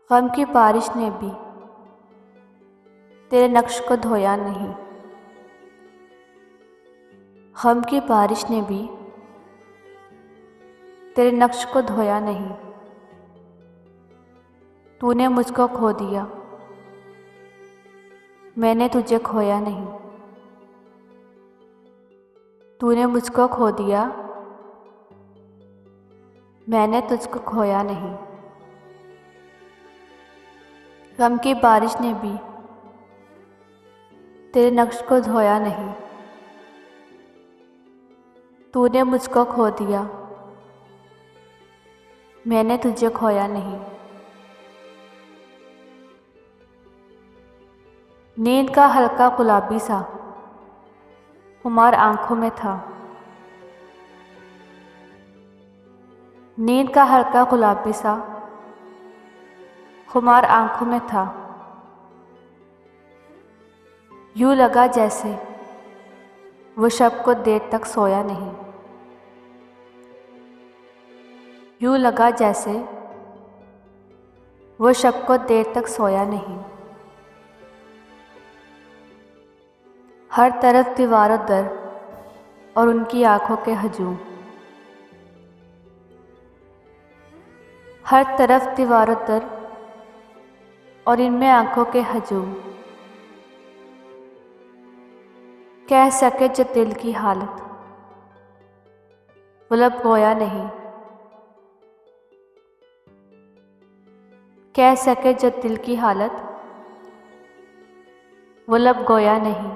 गम की बारिश ने भी तेरे नक्श को धोया नहीं। गम की बारिश ने भी तेरे नक्श को धोया नहीं। तूने मुझको खो दिया, मैंने तुझे खोया नहीं। तूने मुझको खो दिया, मैंने तुझको खोया नहीं। गम की बारिश ने भी तेरे नक्श को धोया नहीं। तूने मुझको खो दिया, मैंने तुझे खोया नहीं। नींद का हल्का गुलाबी सा खुमार आंखों में था। नींद का हल्का गुलाबी सा खुमार आंखों में था। यूं लगा जैसे वो शब को देर तक सोया नहीं। यूं लगा जैसे वो शब को देर तक सोया नहीं। हर तरफ दीवारों दर और उनकी आंखों के हजूम। हर तरफ दीवारों दर और इनमें आंखों के हजूम। कह सके जो दिल की हालत वो लब गोया नहीं। कह सके जो दिल की हालत वो लब गोया नहीं।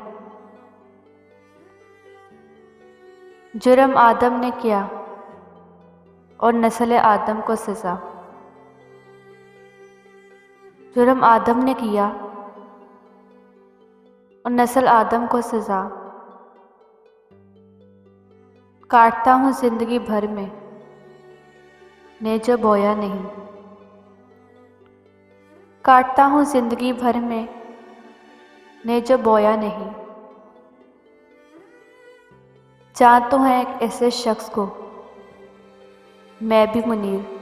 जुर्म आदम ने किया और नस्ल आदम को सज़ा। जुर्म आदम ने किया और नस्ल आदम को सज़ा। काटता हूँ जिंदगी भर में ने जो बोया नहीं। काटता हूँ जिंदगी भर में ने जो बोया नहीं। जानता हूँ एक ऐसे शख्स को मैं भी मुनीर।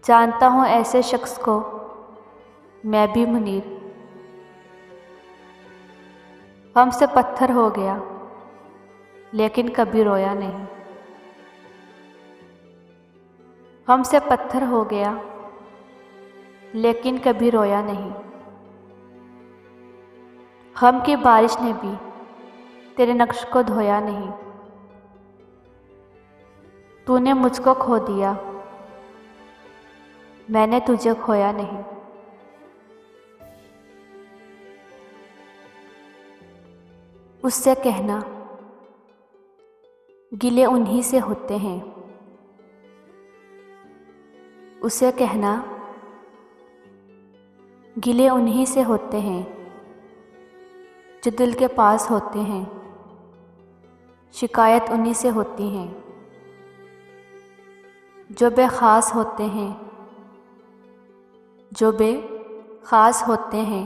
जानता हूँ ऐसे शख्स को मैं भी मुनीर। हमसे पत्थर हो गया लेकिन कभी रोया नहीं। हमसे पत्थर हो गया लेकिन कभी रोया नहीं। गम की बारिश ने भी तेरे नक्श को धोया नहीं। तूने मुझको खो दिया, मैंने तुझे खोया नहीं। उससे कहना गिले उन्हीं से होते हैं। उसे कहना गिले उन्हीं से होते हैं जो दिल के पास होते हैं। शिकायत उन्हीं से होती हैं जो बेखास होते हैं। जो बेखास होते हैं।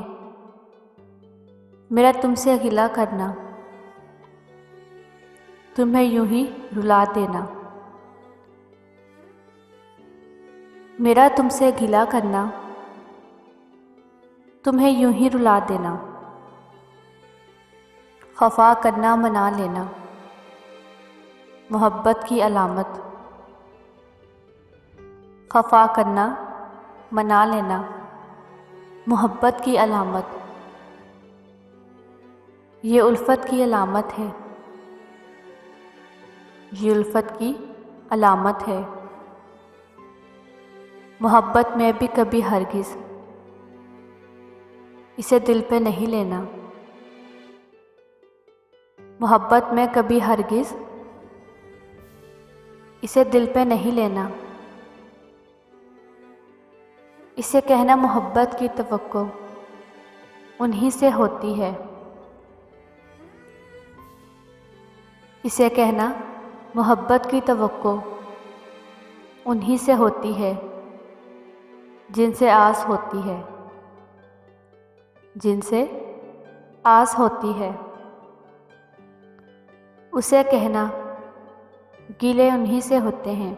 मेरा तुमसे गिला करना तुम्हें यूं ही रुला देना। मेरा तुमसे गिला करना तुम्हें यूं ही रुला देना। खफा करना मना लेना मोहब्बत की अलामत। खफा करना मना लेना मोहब्बत की अलामत। ये उल्फत की अलामत है। ये उल्फत की अलामत है। मोहब्बत में भी कभी हरगिज़ इसे दिल पे नहीं लेना। मोहब्बत में कभी हरगिज़ इसे दिल पे नहीं लेना। इसे कहना मोहब्बत की तवक्को उन्हीं से होती है। इसे कहना मोहब्बत की तवक्को उन्हीं से होती है जिनसे आस होती है। जिनसे आस होती है। उसे कहना गीले उन्हीं से होते हैं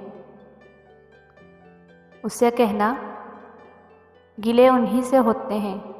उससे कहना गिले उन्हीं से होते हैं